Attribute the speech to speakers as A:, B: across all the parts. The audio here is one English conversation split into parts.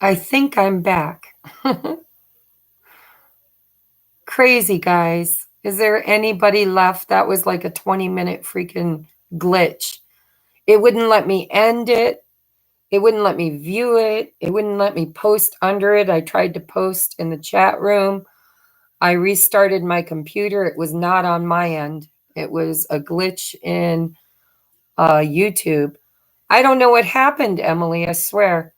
A: I think I'm back. Crazy, guys. Is there anybody left? That was like a 20-minute freaking glitch. It wouldn't let me end it. It wouldn't let me view it. It wouldn't let me post under it. I tried to post in the chat room. I restarted my computer. It was not on my end. It was a glitch in YouTube. I don't know what happened, Emily, I swear.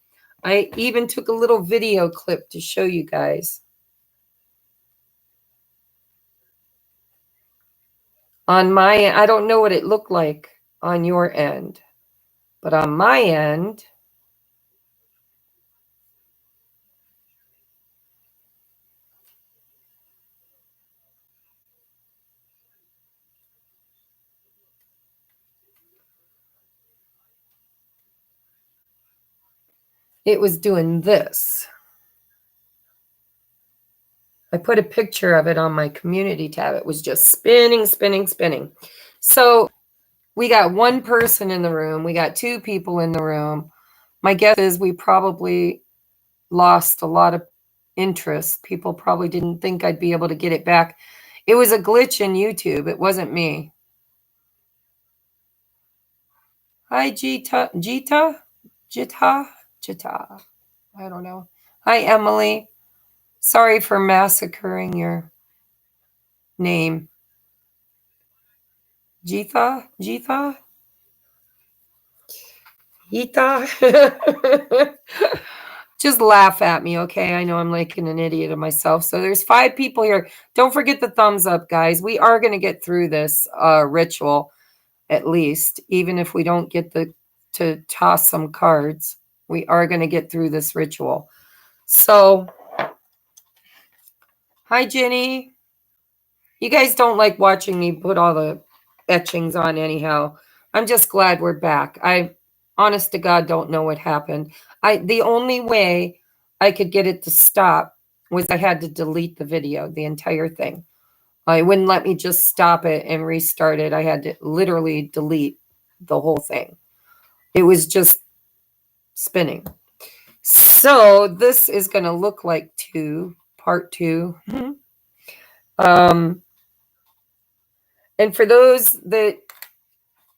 A: I even took a little video clip to show you guys. On my end, I don't know what it looked like on your end, but on my end, it was doing this. I put a picture of it on my community tab. It was just spinning, spinning, spinning. So we got one person in the room. We got two people in the room. My guess is we probably lost a lot of interest. People probably didn't think I'd be able to get it back. It was a glitch in YouTube. It wasn't me. Hi, Jita. I don't know. Hi, Emily. Sorry for massacring your name. Jita? Hita? Just laugh at me, okay? I know I'm like an idiot of myself. So there's 5 people here. Don't forget the thumbs up, guys. We are going to get through this ritual, at least, even if we don't get to toss some cards. We are going to get through this ritual. So, hi, Jenny. You guys don't like watching me put all the etchings on anyhow. I'm just glad we're back. I, honest to God, don't know what happened. The only way I could get it to stop was I had to delete the video, the entire thing. It wouldn't let me just stop it and restart it. I had to literally delete the whole thing. It was just spinning. So this is going to look like part 2. And for those that,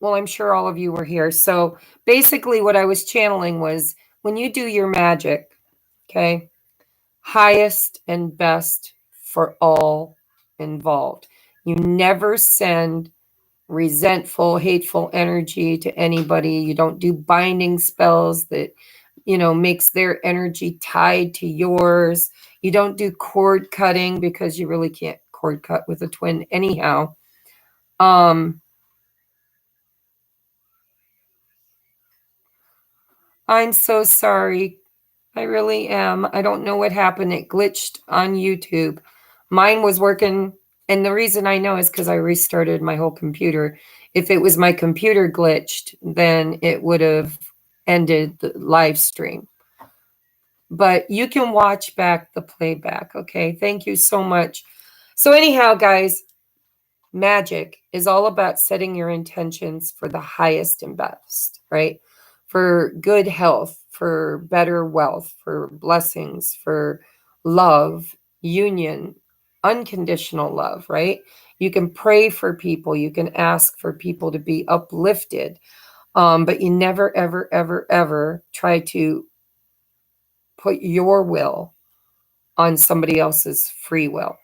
A: well, I'm sure all of you were here. So basically what I was channeling was when you do your magic, okay, highest and best for all involved. You never send resentful, hateful energy to anybody. You don't do binding spells that, makes their energy tied to yours. You don't do cord cutting because you really can't cord cut with a twin anyhow. I'm so sorry. I really am. I don't know what happened. It glitched on YouTube. Mine was working, and the reason I know is because I restarted my whole computer. If it was my computer glitched, then it would have ended the live stream. But you can watch back the playback, okay? Thank you so much. So anyhow, guys, magic is all about setting your intentions for the highest and best, right? For good health, for better wealth, for blessings, for love, union, unconditional love, right? You can pray for people, you can ask for people to be uplifted, but you never, ever, ever, ever try to put your will on somebody else's free will.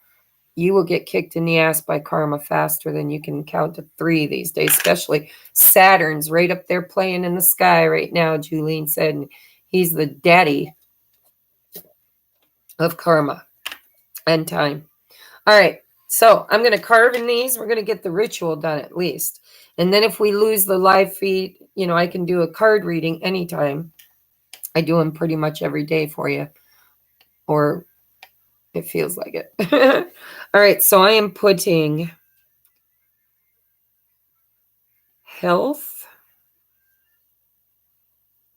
A: You will get kicked in the ass by karma faster than you can count to 3 these days, especially Saturn's right up there playing in the sky right now, Julene said. And he's the daddy of karma and time. All right, so I'm going to carve in these. We're going to get the ritual done at least. And then if we lose the live feed, I can do a card reading anytime. I do them pretty much every day for you, or it feels like it. All right, so I am putting health.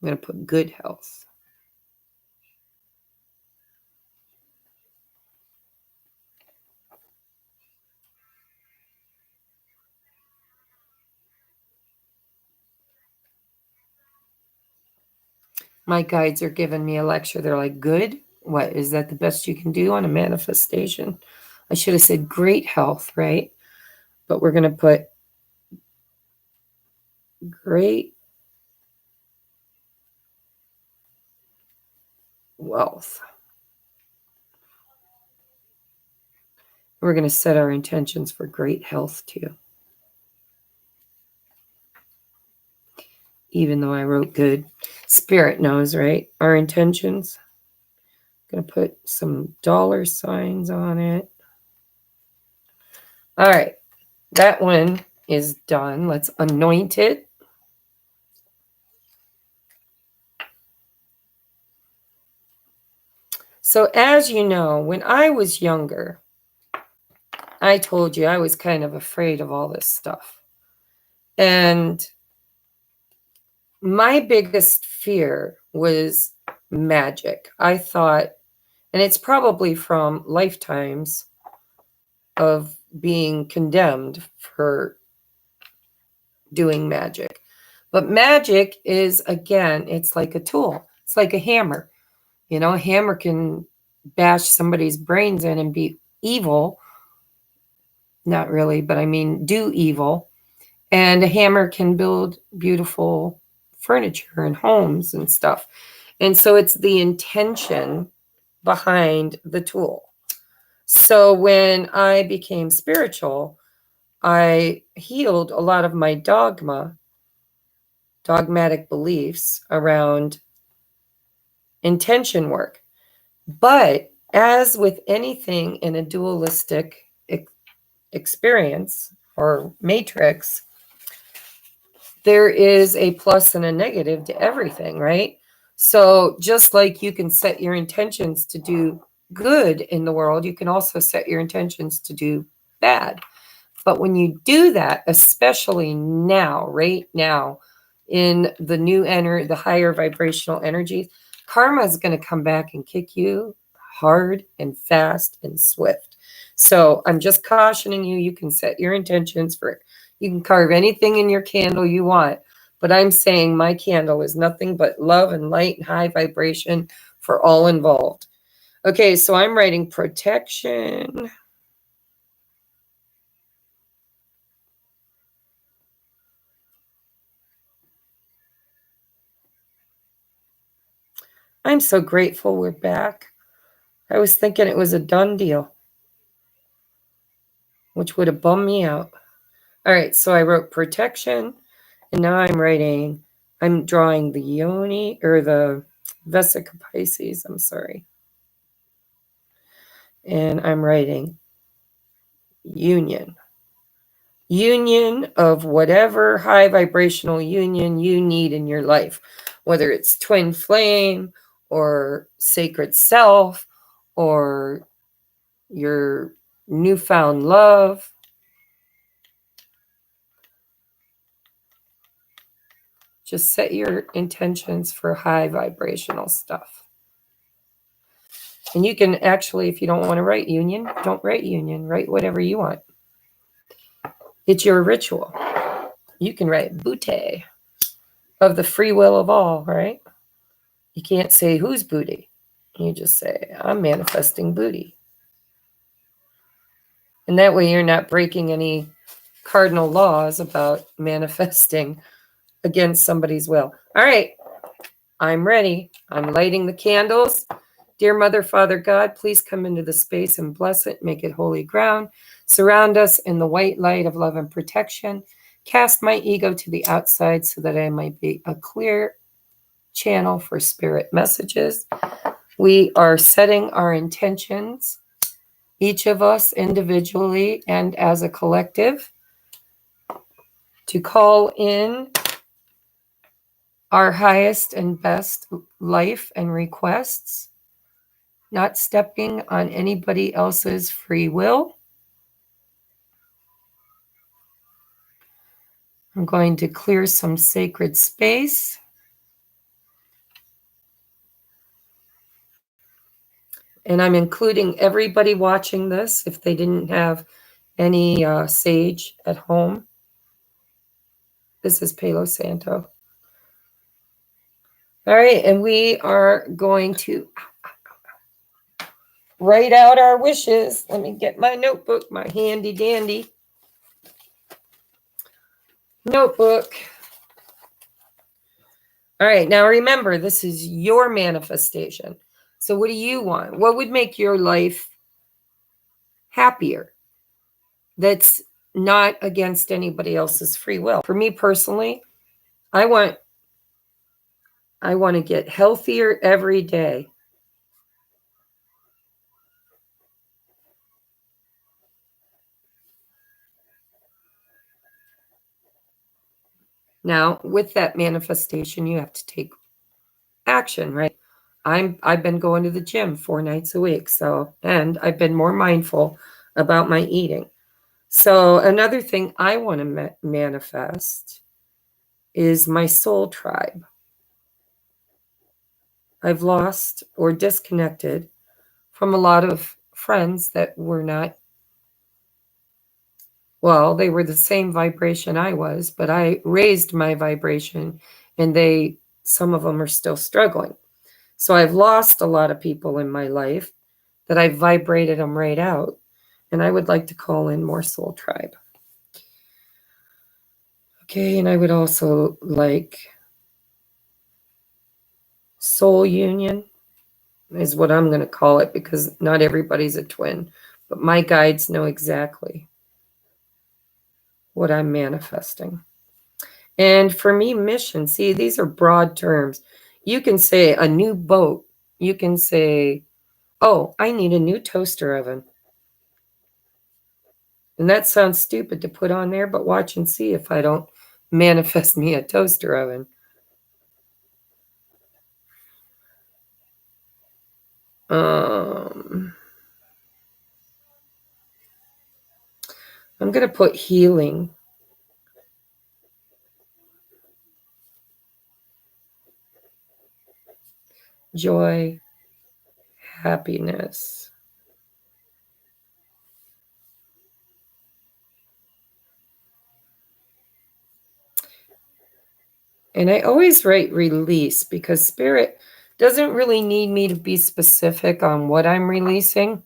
A: I'm going to put good health. My guides are giving me a lecture. They're like, good? What? Is that the best you can do on a manifestation? I should have said great health, right? But we're going to put great wealth. We're going to set our intentions for great health too. Even though I wrote good. Spirit knows, right? Our intentions. I'm going to put some dollar signs on it. All right. That one is done. Let's anoint it. So as you know, when I was younger, I told you I was kind of afraid of all this stuff. And my biggest fear was magic. I thought, and it's probably from lifetimes of being condemned for doing magic. But magic is, again, it's like a tool. It's like a hammer. You know, a hammer can bash somebody's brains in and be evil. Not really, but I mean, do evil. And a hammer can build beautiful furniture and homes and stuff. And so it's the intention behind the tool. So when I became spiritual, I healed a lot of my dogmatic beliefs around intention work. But as with anything in a dualistic experience or matrix, there is a plus and a negative to everything, right? So just like you can set your intentions to do good in the world, you can also set your intentions to do bad. But when you do that, especially now, right now, in the the higher vibrational energies, karma is going to come back and kick you hard and fast and swift. So I'm just cautioning you, you can set your intentions for it. You can carve anything in your candle you want, but I'm saying my candle is nothing but love and light and high vibration for all involved. Okay, so I'm writing protection. I'm so grateful we're back. I was thinking it was a done deal, which would have bummed me out. All right, so I wrote protection, and now I'm drawing the yoni, or the Vesica Pisces, I'm sorry. And I'm writing union. Union of whatever high vibrational union you need in your life, whether it's twin flame or sacred self or your newfound love. Just set your intentions for high vibrational stuff. And you can actually, if you don't want to write union, don't write union. Write whatever you want. It's your ritual. You can write Booty of the free will of all, right? You can't say who's booty. You just say, I'm manifesting booty. And that way you're not breaking any cardinal laws about manifesting against somebody's will. All right, I'm ready. I'm lighting the candles. Dear Mother, Father, God, please come into the space and bless it. Make it holy ground. Surround us in the white light of love and protection. Cast my ego to the outside so that I might be a clear channel for spirit messages. We are setting our intentions, each of us individually and as a collective, to call in our highest and best life and requests, not stepping on anybody else's free will. I'm going to clear some sacred space. And I'm including everybody watching this if they didn't have any sage at home. This is Palo Santo. All right, and we are going to write out our wishes. Let me get my notebook, my handy dandy notebook. All right, now remember, this is your manifestation. So what do you want? What would make your life happier? That's not against anybody else's free will. For me personally, I want to get healthier every day. Now, with that manifestation, you have to take action, right? I've been going to the gym 4 nights a week, and I've been more mindful about my eating. So another thing I want to manifest is my soul tribe. I've lost or disconnected from a lot of friends that were not, well, they were the same vibration I was, but I raised my vibration, and some of them are still struggling. So I've lost a lot of people in my life that I vibrated them right out, and I would like to call in more soul tribe. Okay, and I would also like soul union is what I'm going to call it, because not everybody's a twin, but my guides know exactly what I'm manifesting. And for me, mission, see, these are broad terms. You can say a new boat. You can say, oh, I need a new toaster oven. And that sounds stupid to put on there, but watch and see if I don't manifest me a toaster oven. I'm going to put healing. Joy, happiness. And I always write release, because spirit doesn't really need me to be specific on what I'm releasing,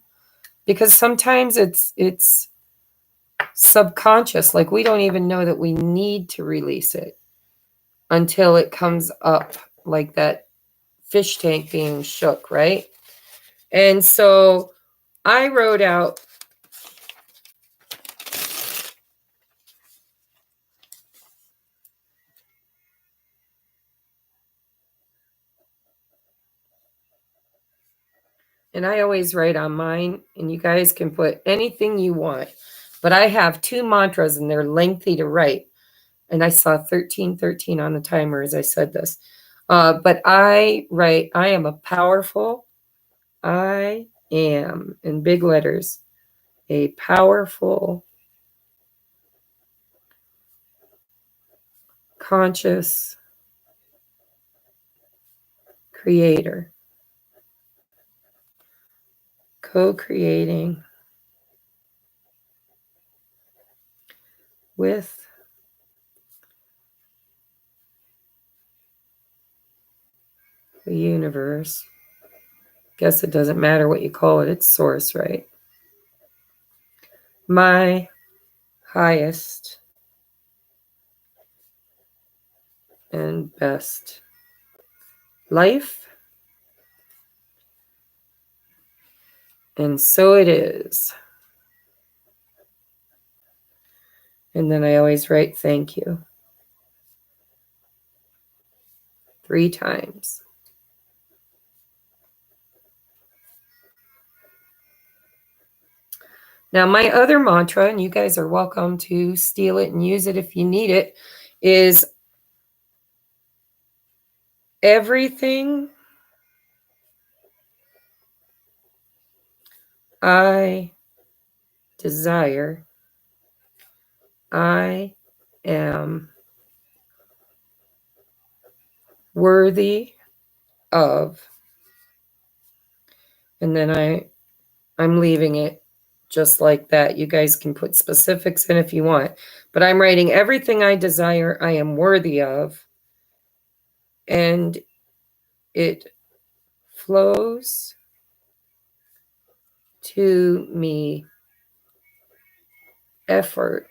A: because sometimes it's subconscious. Like we don't even know that we need to release it until it comes up, like that fish tank being shook, right? And so I wrote out, and I always write on mine, and you guys can put anything you want, but I have 2 mantras and they're lengthy to write. And I saw 1313 on the timer as I said this. But I write, I am a powerful, I am, in big letters, a powerful, conscious creator, co-creating with the universe. Guess it doesn't matter what you call it, it's source, right? My highest and best life. And so it is. And then I always write thank you 3 times. Now, my other mantra, and you guys are welcome to steal it and use it if you need it, is everything I desire, I am worthy of. And then I'm leaving it just like that. You guys can put specifics in if you want, but I'm writing everything I desire, I am worthy of. And It flows to me effortlessly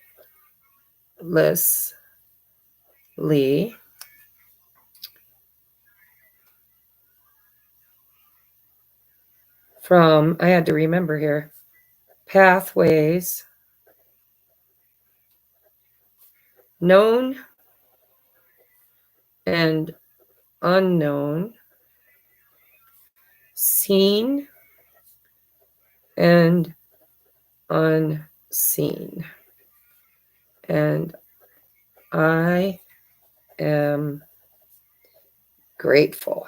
A: from, I had to remember here, pathways known and unknown, seen and unseen. And I am grateful.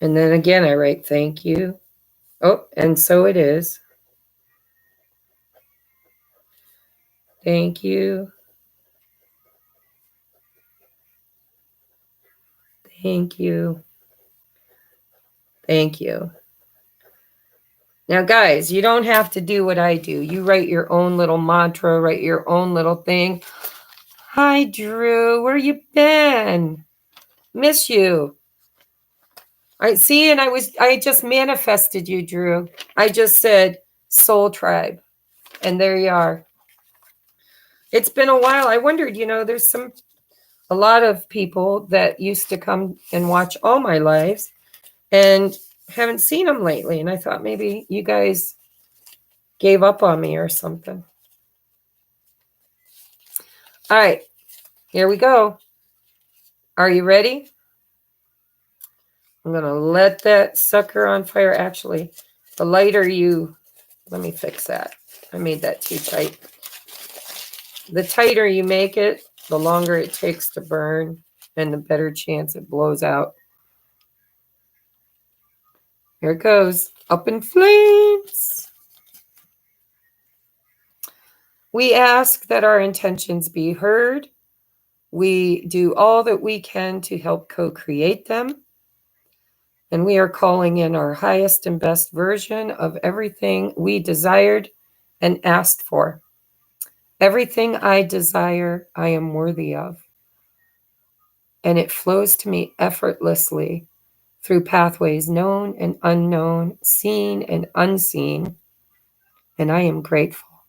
A: And then again, I write thank you. Oh, and so it is. Thank you. Thank you. Thank you. Now, guys, you don't have to do what I do. You write your own little mantra, write your own little thing. Hi, Drew. Where you been? Miss you. I see, and I just manifested you, Drew. I just said Soul Tribe, and there you are. It's been a while. I wondered, there's a lot of people that used to come and watch all my lives and haven't seen them lately. And I thought maybe you guys gave up on me or something. All right, here we go. Are you ready? I'm going to let that sucker on fire. Actually, the lighter let me fix that. I made that too tight. The tighter you make it, the longer it takes to burn and the better chance it blows out. Here it goes. Up in flames. We ask that our intentions be heard. We do all that we can to help co-create them. And we are calling in our highest and best version of everything we desired and asked for. Everything I desire, I am worthy of. And it flows to me effortlessly through pathways known and unknown, seen and unseen. And I am grateful.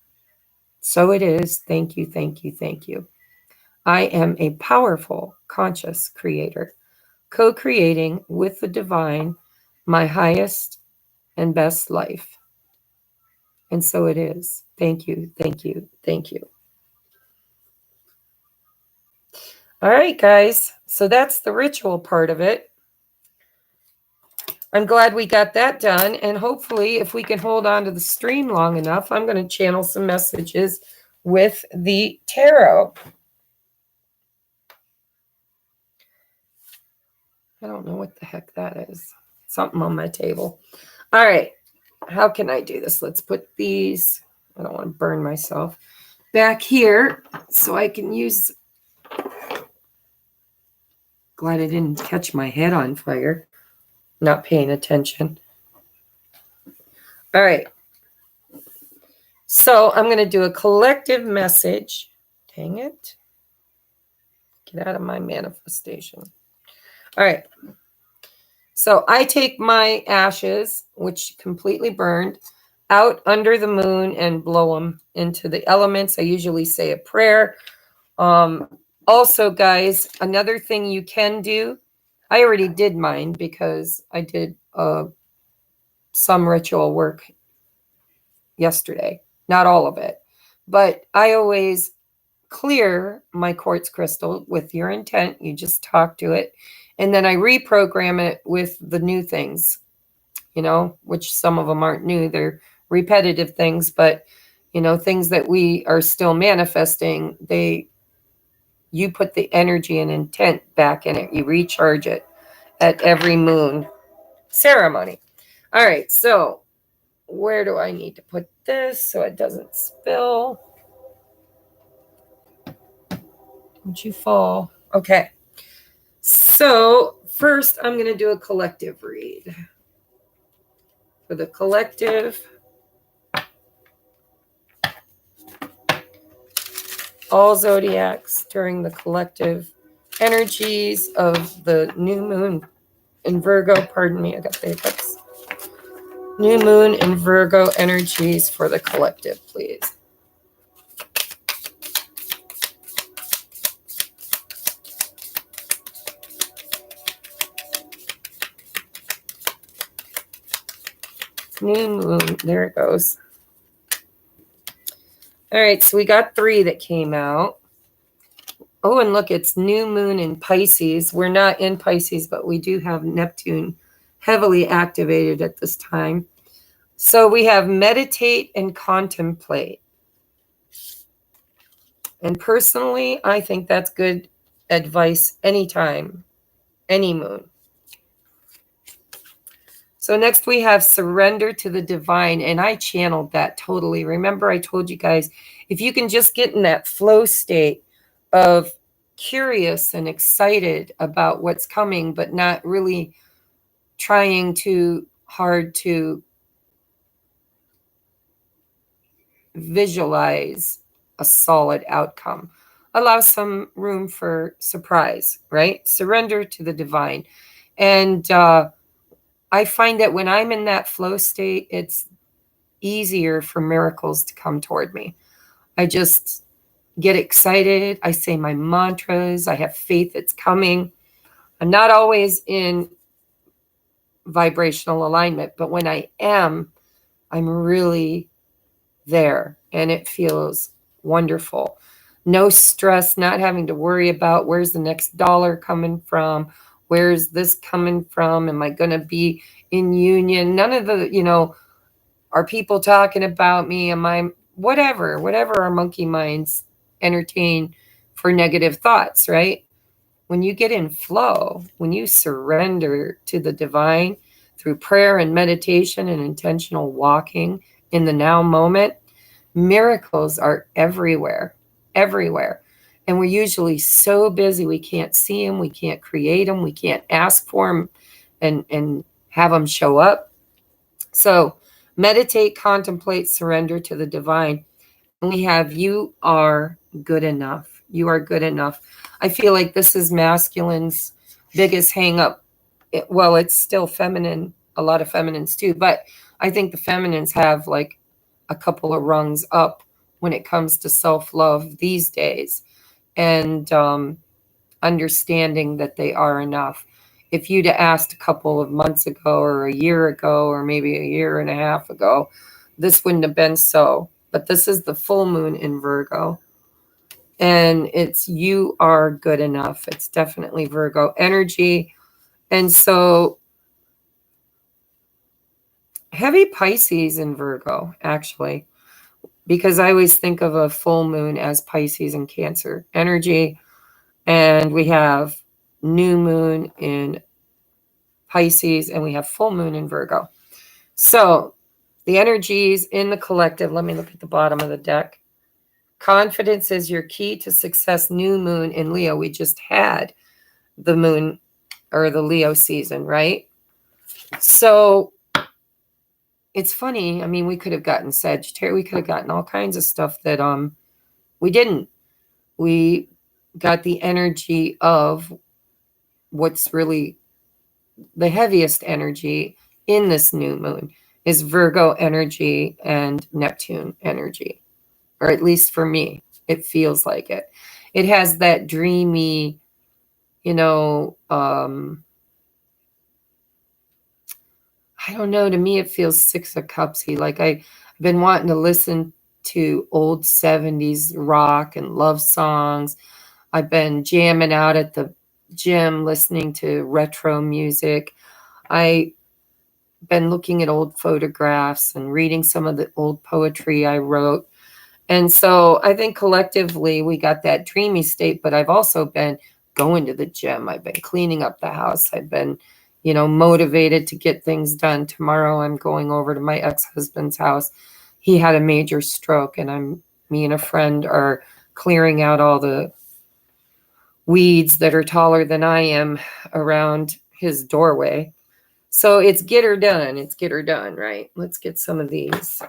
A: So it is. Thank you, thank you, thank you. I am a powerful, conscious creator, co-creating with the divine my highest and best life. And so it is. Thank you, thank you, thank you. All right, guys. So that's the ritual part of it. I'm glad we got that done. And hopefully, if we can hold on to the stream long enough, I'm going to channel some messages with the tarot. I don't know what the heck that is. Something on my table. All right. How can I do this? Let's put these, I don't want to burn myself, back here so I can use. Glad I didn't catch my head on fire. Not paying attention. All right. So I'm going to do a collective message. Dang it. Get out of my manifestation. All right. So I take my ashes, which completely burned, out under the moon and blow them into the elements. I usually say a prayer. Also, guys, another thing you can do, I already did mine because I did some ritual work yesterday. Not all of it. But I always clear my quartz crystal with your intent. You just talk to it. And then I reprogram it with the new things, which some of them aren't new. They're repetitive things, but, things that we are still manifesting, you put the energy and intent back in it. You recharge it at every moon ceremony. All right. So where do I need to put this so it doesn't spill? Don't you fall. Okay. So first I'm going to do a collective read. For the collective, all zodiacs during the collective energies of the new moon in Virgo. Pardon me, I got the hiccups. New moon in Virgo energies for the collective, please. New moon, there it goes. All right, so we got 3 that came out. Oh, and look, it's new moon in Pisces. We're not in Pisces, but we do have Neptune heavily activated at this time. So we have meditate and contemplate. And personally, I think that's good advice anytime, any moon. So next we have surrender to the divine, and I channeled that totally. Remember, I told you guys, if you can just get in that flow state of curious and excited about what's coming, but not really trying too hard to visualize a solid outcome, allow some room for surprise, right? Surrender to the divine. And I find that when I'm in that flow state, it's easier for miracles to come toward me. I just get excited. I say my mantras. I have faith it's coming. I'm not always in vibrational alignment, but when I am, I'm really there and it feels wonderful. No stress, not having to worry about where's the next dollar coming from, where's this coming from, am I going to be in union? None of the, are people talking about me? Am I whatever our monkey minds entertain for negative thoughts, right? When you get in flow, when you surrender to the divine through prayer and meditation and intentional walking in the now moment, miracles are everywhere. And we're usually so busy we can't see them, we can't create them, we can't ask for them and have them show up. So meditate, contemplate, surrender to the divine. And we have you are good enough. You are good enough. I feel like this is masculine's biggest hang up. Well, it's still feminine, a lot of feminines too, but I think the feminines have like a couple of rungs up when it comes to self-love these days and understanding that they are enough. If you'd asked a couple of months ago or a year ago or maybe a year and a half ago, this wouldn't have been so. But this is the full moon in Virgo. And it's you are good enough. It's definitely Virgo energy. And so heavy Pisces in Virgo, actually, because I always think of a full moon as Pisces and Cancer energy. And we have new moon in Pisces and we have full moon in Virgo. So the energies in the collective, let me look at the bottom of the deck. Confidence is your key to success, new moon in Leo. We just had the moon or the Leo season, right? So it's funny. I mean, we could have gotten Sagittarius. We could have gotten all kinds of stuff that we didn't. We got the energy of what's really the heaviest energy in this new moon is Virgo energy and Neptune energy. Or at least for me, it feels like it. It has that dreamy, I don't know, to me it feels 6 of Cupsy. Like I've been wanting to listen to old 70s rock and love songs. I've been jamming out at the gym, listening to retro music. I've been looking at old photographs and reading some of the old poetry I wrote. And so I think collectively we got that dreamy state, but I've also been going to the gym. I've been cleaning up the house. I've been, motivated to get things done. Tomorrow I'm going over to my ex-husband's house. He had a major stroke and me and a friend are clearing out all the weeds that are taller than I am around his doorway. So it's get her done. It's get her done, right? Let's get some of these.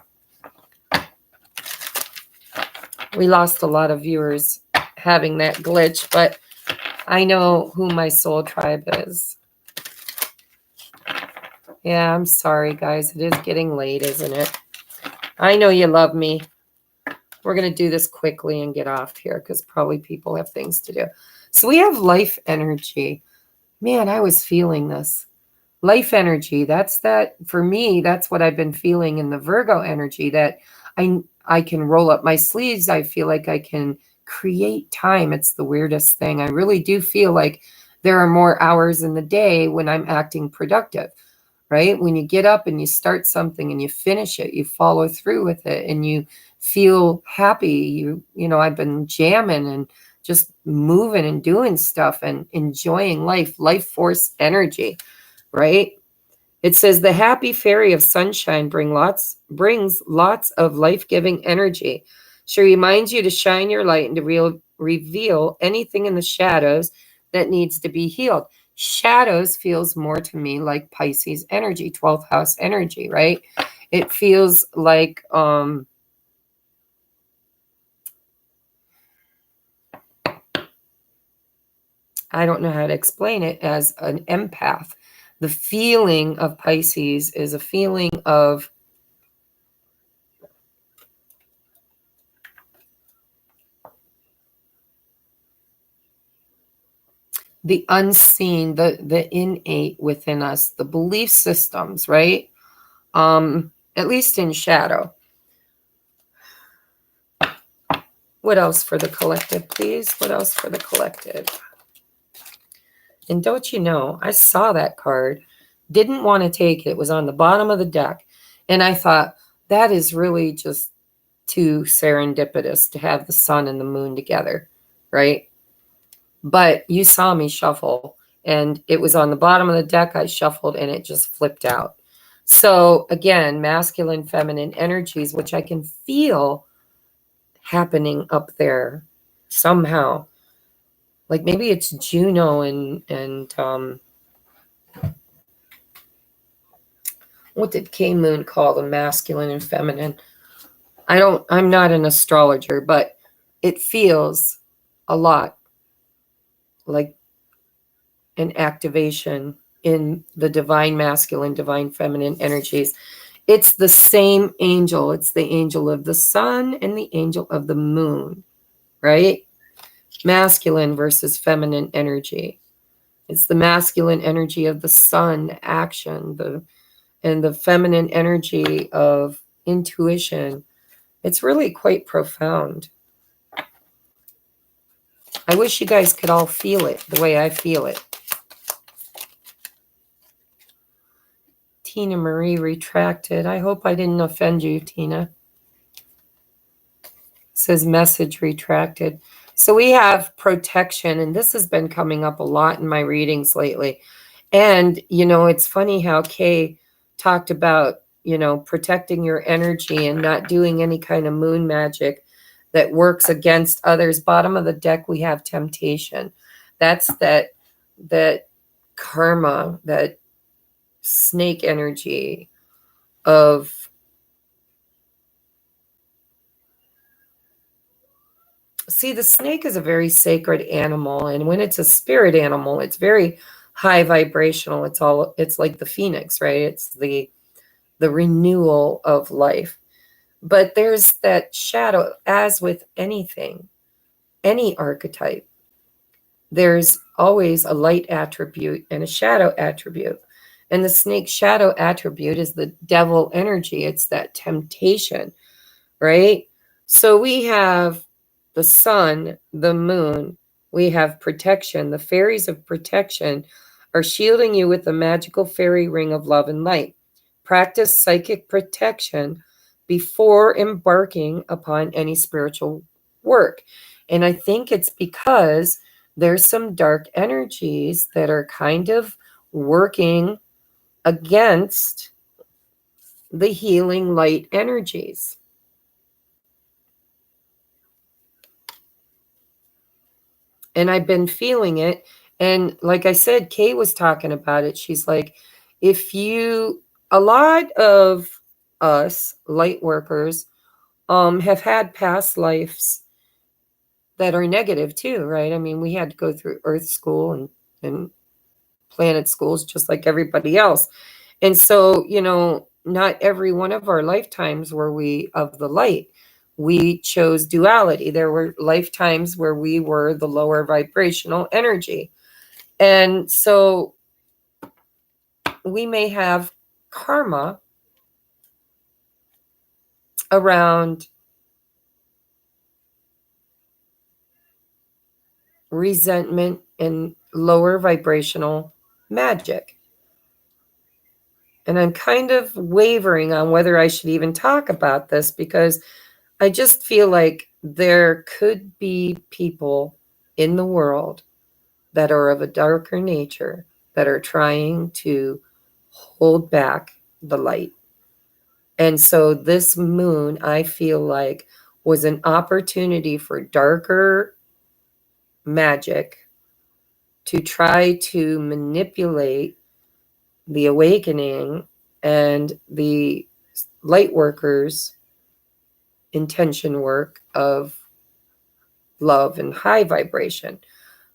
A: We lost a lot of viewers having that glitch, but I know who my soul tribe is. Yeah, I'm sorry, guys. It is getting late, isn't it? I know you love me. We're going to do this quickly and get off here because probably people have things to do. So we have life energy. Man, I was feeling this. Life energy, that's that for me, that's what I've been feeling in the Virgo energy, that I can roll up my sleeves. I feel like I can create time. It's the weirdest thing. I really do feel like there are more hours in the day when I'm acting productive, right? When you get up and you start something and you finish it, you follow through with it and you feel happy. I've been jamming and just moving and doing stuff and enjoying life force energy, right? It says the happy fairy of sunshine brings lots of life-giving energy. She reminds you to shine your light and to reveal anything in the shadows that needs to be healed. Shadows feels more to me like Pisces energy, 12th house energy, right? It feels like I don't know how to explain it, as an empath. The feeling of Pisces is a feeling of the unseen, the innate within us, the belief systems, right? At least in shadow. What else for the collective, please? What else for the collective? And don't you know, I saw that card, didn't want to take it. It was on the bottom of the deck. And I thought, that is really just too serendipitous to have the sun and the moon together, right? But you saw me shuffle, and it was on the bottom of the deck. I shuffled, and it just flipped out. So again, masculine, feminine energies, which I can feel happening up there somehow. Like maybe it's Juno and what did K Moon call the masculine and feminine? I'm not an astrologer, but it feels a lot like an activation in the divine masculine, divine feminine energies. It's the same angel. It's the angel of the sun and the angel of the moon, right? Masculine versus feminine energy. It's the masculine energy of the sun, action, and the feminine energy of intuition. It's really quite profound. I wish you guys could all feel it the way I feel it. Tina Marie retracted. I hope I didn't offend you, Tina. Says message retracted. So we have protection, and this has been coming up a lot in my readings lately. And, it's funny how Kay talked about, protecting your energy and not doing any kind of moon magic that works against others. Bottom of the deck, we have temptation. That's that karma, that snake energy of, see, the snake is a very sacred animal, and when it's a spirit animal, it's very high vibrational. It's like the phoenix, right? It's the renewal of life. But there's that shadow, as with anything, any archetype. There's always a light attribute and a shadow attribute. And the snake shadow attribute is the devil energy. It's that temptation, right? So we have the sun, the moon, we have protection. The fairies of protection are shielding you with the magical fairy ring of love and light. Practice psychic protection before embarking upon any spiritual work. And I think it's because there's some dark energies that are kind of working against the healing light energies. And I've been feeling it. And like I said, Kay was talking about it. She's like, a lot of us light workers have had past lives that are negative too, right? I mean, we had to go through earth school and planet schools just like everybody else. And so, not every one of our lifetimes were we of the light. We chose duality. There were lifetimes where we were the lower vibrational energy. And so we may have karma around resentment and lower vibrational magic. And I'm kind of wavering on whether I should even talk about this because I just feel like there could be people in the world that are of a darker nature that are trying to hold back the light. And so this moon, I feel like, was an opportunity for darker magic to try to manipulate the awakening and the light workers' intention work of love and high vibration.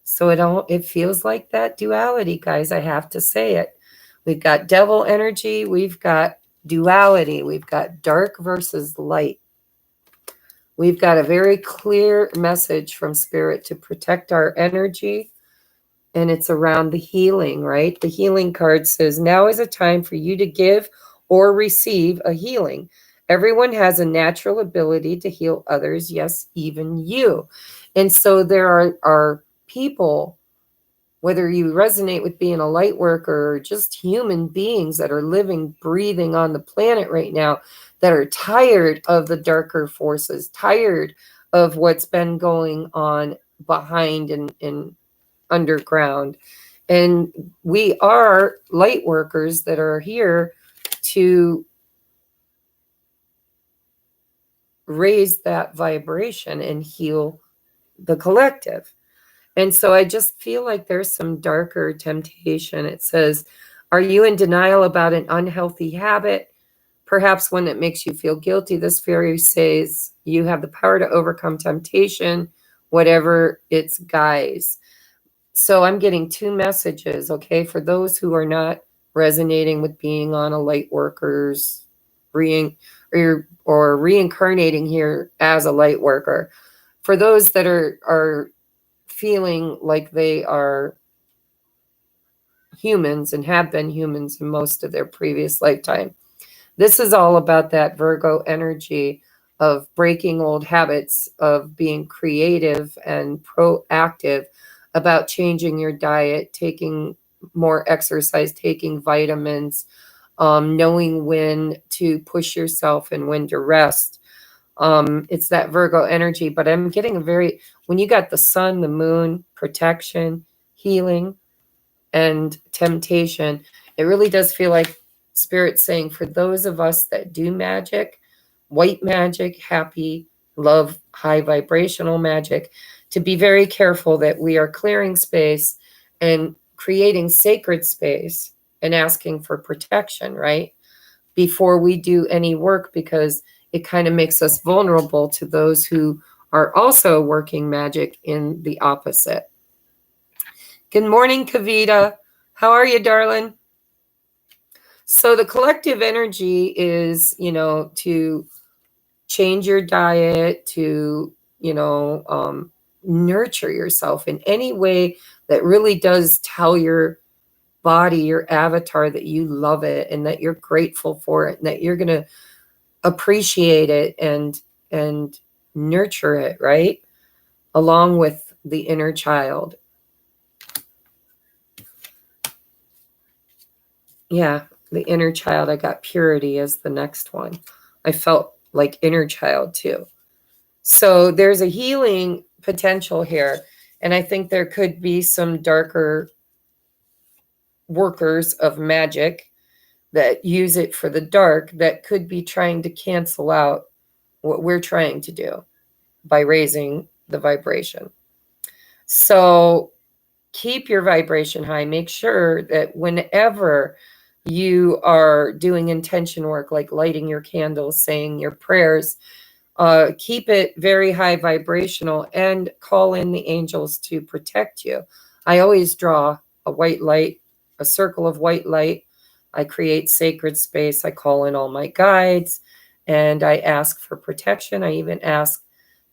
A: So it feels like that duality, guys. I have to say it. We've got devil energy, we've got duality, we've got dark versus light. We've got a very clear message from Spirit to protect our energy, and it's around the healing, right? The healing card says, now is a time for you to give or receive a healing. Everyone has a natural ability to heal others, yes, even you. And so there are people, whether you resonate with being a light worker or just human beings that are living, breathing on the planet right now, that are tired of the darker forces, tired of what's been going on behind and underground. And we are light workers that are here to raise that vibration and heal the collective. And so I just feel like there's some darker temptation. It says, are you in denial about an unhealthy habit? Perhaps one that makes you feel guilty. This fairy says you have the power to overcome temptation, whatever its guise. So I'm getting two messages, okay, for those who are not resonating with being on a light worker's or reincarnating here as a light worker. For those that are feeling like they are humans and have been humans in most of their previous lifetime. This is all about that Virgo energy of breaking old habits, of being creative and proactive about changing your diet, taking more exercise, taking vitamins, knowing when to push yourself and when to rest. It's that Virgo energy, but I'm getting when you got the sun, the moon, protection, healing, and temptation, it really does feel like Spirit's saying for those of us that do magic, white magic, happy, love, high vibrational magic, to be very careful that we are clearing space and creating sacred space and asking for protection, right? Before we do any work, because it kind of makes us vulnerable to those who are also working magic in the opposite. Good morning, Kavita. How are you, darling? So the collective energy is, to change your diet, to, nurture yourself in any way that really does tell your body, your avatar, that you love it and that you're grateful for it and that you're going to appreciate it and nurture it, right? Along with the inner child. Yeah, the inner child. I got purity as the next one. I felt like inner child too. So there's a healing potential here. And I think there could be some darker workers of magic that use it for the dark that could be trying to cancel out what we're trying to do by raising the vibration. So keep your vibration high. Make sure that whenever you are doing intention work, like lighting your candles, saying your prayers, Keep it very high vibrational and call in the angels to protect you. I always draw a white light, a circle of white light. I create sacred space. I call in all my guides and I ask for protection. I even ask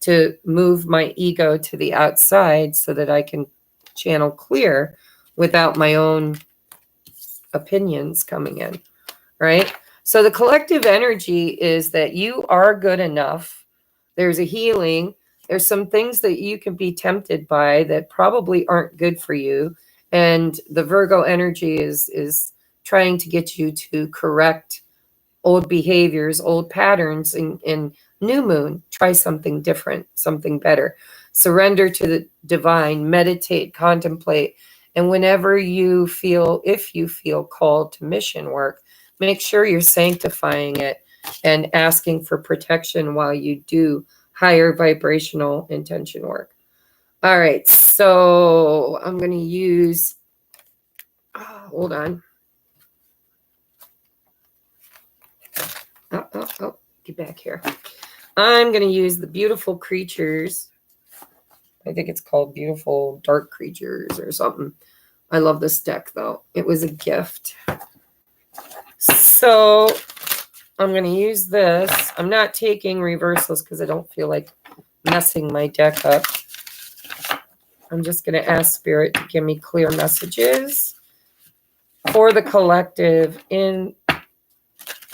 A: to move my ego to the outside so that I can channel clear without my own opinions coming in, right? So the collective energy is that you are good enough. There's a healing. There's some things that you can be tempted by that probably aren't good for you. And the Virgo energy is trying to get you to correct old behaviors, old patterns. In new moon, try something different, something better. Surrender to the divine, meditate, contemplate. And whenever you feel, if you feel called to mission work, make sure you're sanctifying it and asking for protection while you do higher vibrational intention work. All right, so I'm going to use, hold on. Get back here. I'm going to use the Beautiful Creatures. I think it's called Beautiful Dark Creatures or something. I love this deck, though. It was a gift. So I'm going to use this. I'm not taking reversals because I don't feel like messing my deck up. I'm just going to ask Spirit to give me clear messages for the collective in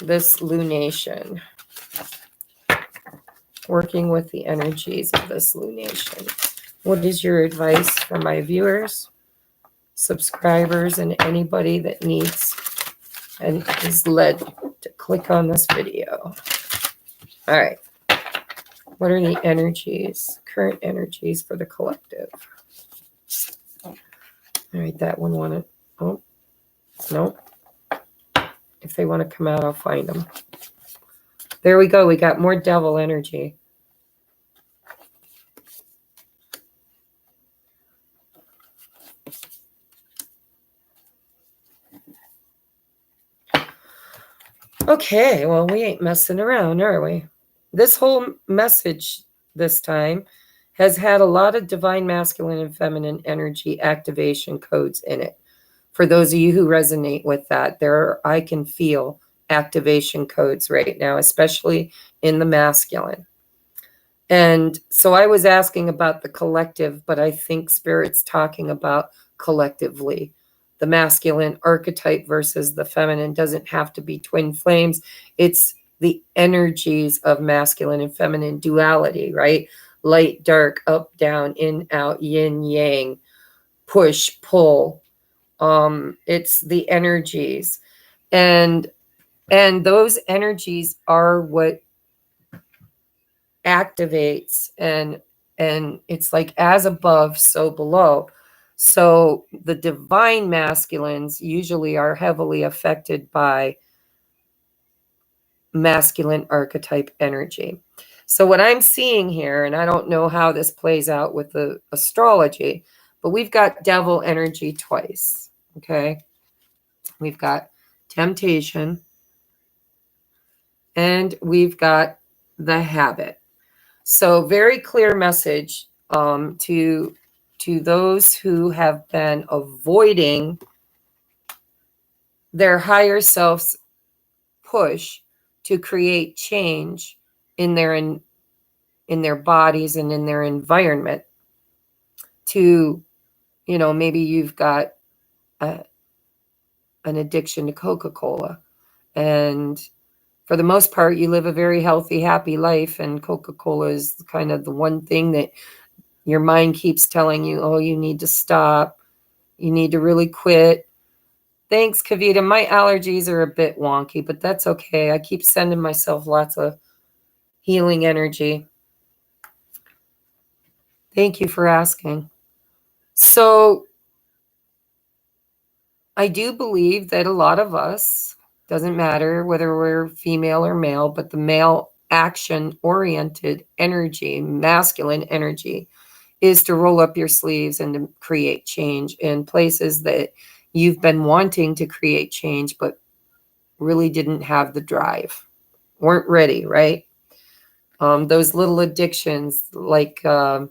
A: this lunation. Working with the energies of this lunation. What is your advice for my viewers, subscribers, and anybody that needs and is led to click on this video? All right. What are the energies, current energies for the collective? All right, that one wanted, oh, no. If they want to come out, I'll find them. There we go. We got more devil energy. Okay, well, we ain't messing around, are we? This whole message this time has had a lot of divine masculine and feminine energy activation codes in it. For those of you who resonate with that, I can feel activation codes right now, especially in the masculine. And so I was asking about the collective, but I think Spirit's talking about collectively. The masculine archetype versus the feminine doesn't have to be twin flames. It's the energies of masculine and feminine duality, right? Light, dark, up, down, in, out, yin, yang, push, pull. It's the energies. And those energies are what activates, and it's like as above, so below. So the divine masculines usually are heavily affected by masculine archetype energy. So what I'm seeing here, and I don't know how this plays out with the astrology, but we've got devil energy twice, okay? We've got temptation, and we've got the habit. So very clear message to those who have been avoiding their higher self's push to create change in their bodies and in their environment. To, maybe you've got an addiction to Coca-Cola, and for the most part, you live a very healthy, happy life, and Coca-Cola is kind of the one thing that your mind keeps telling you, oh, you need to stop. You need to really quit. Thanks, Kavita. My allergies are a bit wonky, but that's okay. I keep sending myself lots of healing energy. Thank you for asking. So I do believe that a lot of us, doesn't matter whether we're female or male, but the male action-oriented energy, masculine energy, is to roll up your sleeves and to create change in places that you've been wanting to create change, but really didn't have the drive, weren't ready, right? Those little addictions, like I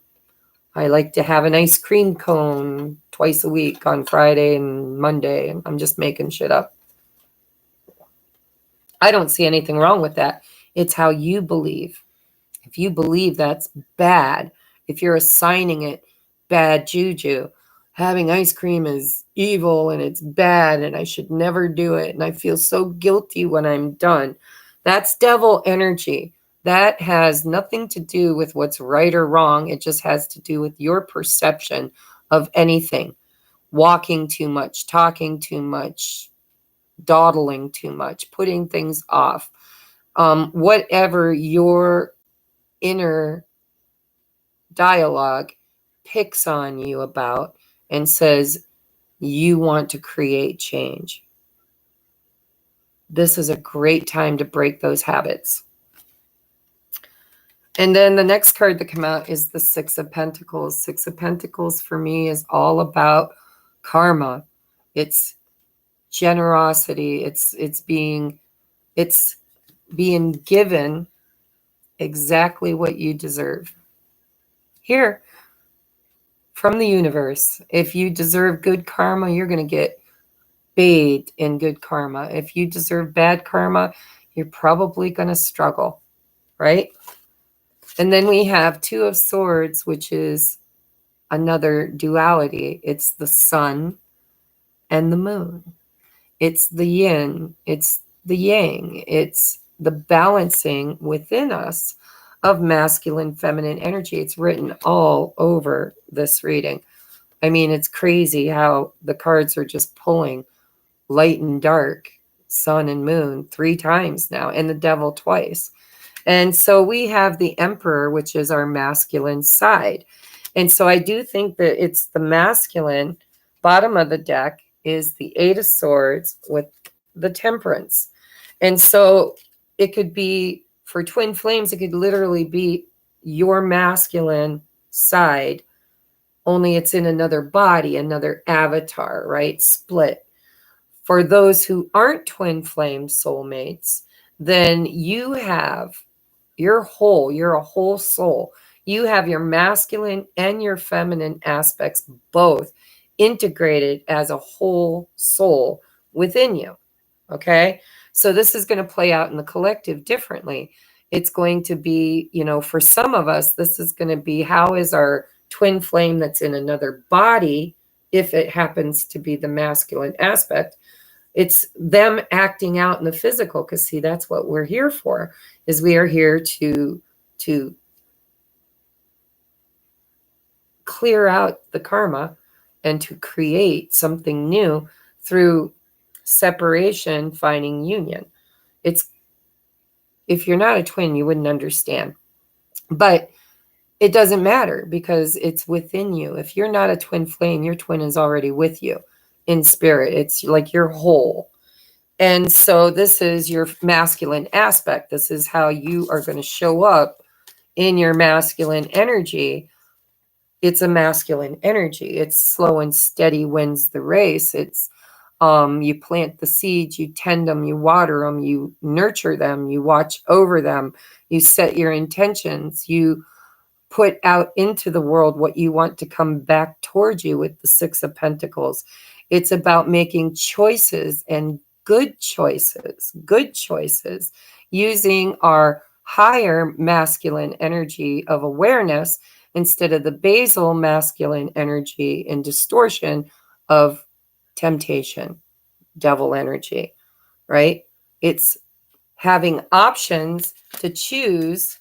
A: like to have an ice cream cone twice a week on Friday and Monday. I'm just making shit up. I don't see anything wrong with that. It's how you believe. If you believe that's bad, if you're assigning it bad juju, having ice cream is evil and it's bad and I should never do it and I feel so guilty when I'm done, that's devil energy. That has nothing to do with what's right or wrong. It just has to do with your perception of anything. Walking too much, talking too much, dawdling too much, putting things off. Whatever your inner dialogue picks on you about and says you want to create change. This is a great time to break those habits. And then the next card that come out is the Six of Pentacles. Six of Pentacles for me is all about karma. It's generosity. It's being given exactly what you deserve. Here, from the universe. If you deserve good karma, you're going to get bathed in good karma. If you deserve bad karma, you're probably going to struggle, right? And then we have Two of Swords, which is another duality. It's the sun and the moon. It's the yin, it's the yang, it's the balancing within us of masculine, feminine energy. It's written all over this reading. I mean, it's crazy how the cards are just pulling light and dark, sun and moon 3 times now, and the devil twice. And so we have the Emperor, which is our masculine side. And so I do think that it's the masculine. Bottom of the deck is the Eight of Swords with the Temperance. And so it could be, for twin flames, it could literally be your masculine side, only it's in another body, another avatar, right? Split. For those who aren't twin flame soulmates, then you're a whole soul. You have your masculine and your feminine aspects both integrated as a whole soul within you. Okay. So this is going to play out in the collective differently. It's going to be, for some of us, this is going to be, how is our twin flame that's in another body, if it happens to be the masculine aspect, it's them acting out in the physical. Because see, that's what we're here for, is we are here to clear out the karma and to create something new through separation, finding union. If you're not a twin, you wouldn't understand. But it doesn't matter because it's within you. If you're not a twin flame, your twin is already with you in spirit. It's like you're whole. And so this is your masculine aspect. This is how you are going to show up in your masculine energy. It's a masculine energy. It's slow and steady wins the race. It's you plant the seeds, you tend them, you water them, you nurture them, you watch over them, you set your intentions, you put out into the world what you want to come back towards you with the Six of Pentacles. It's about making choices, and good choices, using our higher masculine energy of awareness instead of the basal masculine energy and distortion of temptation, devil energy, right? It's having options to choose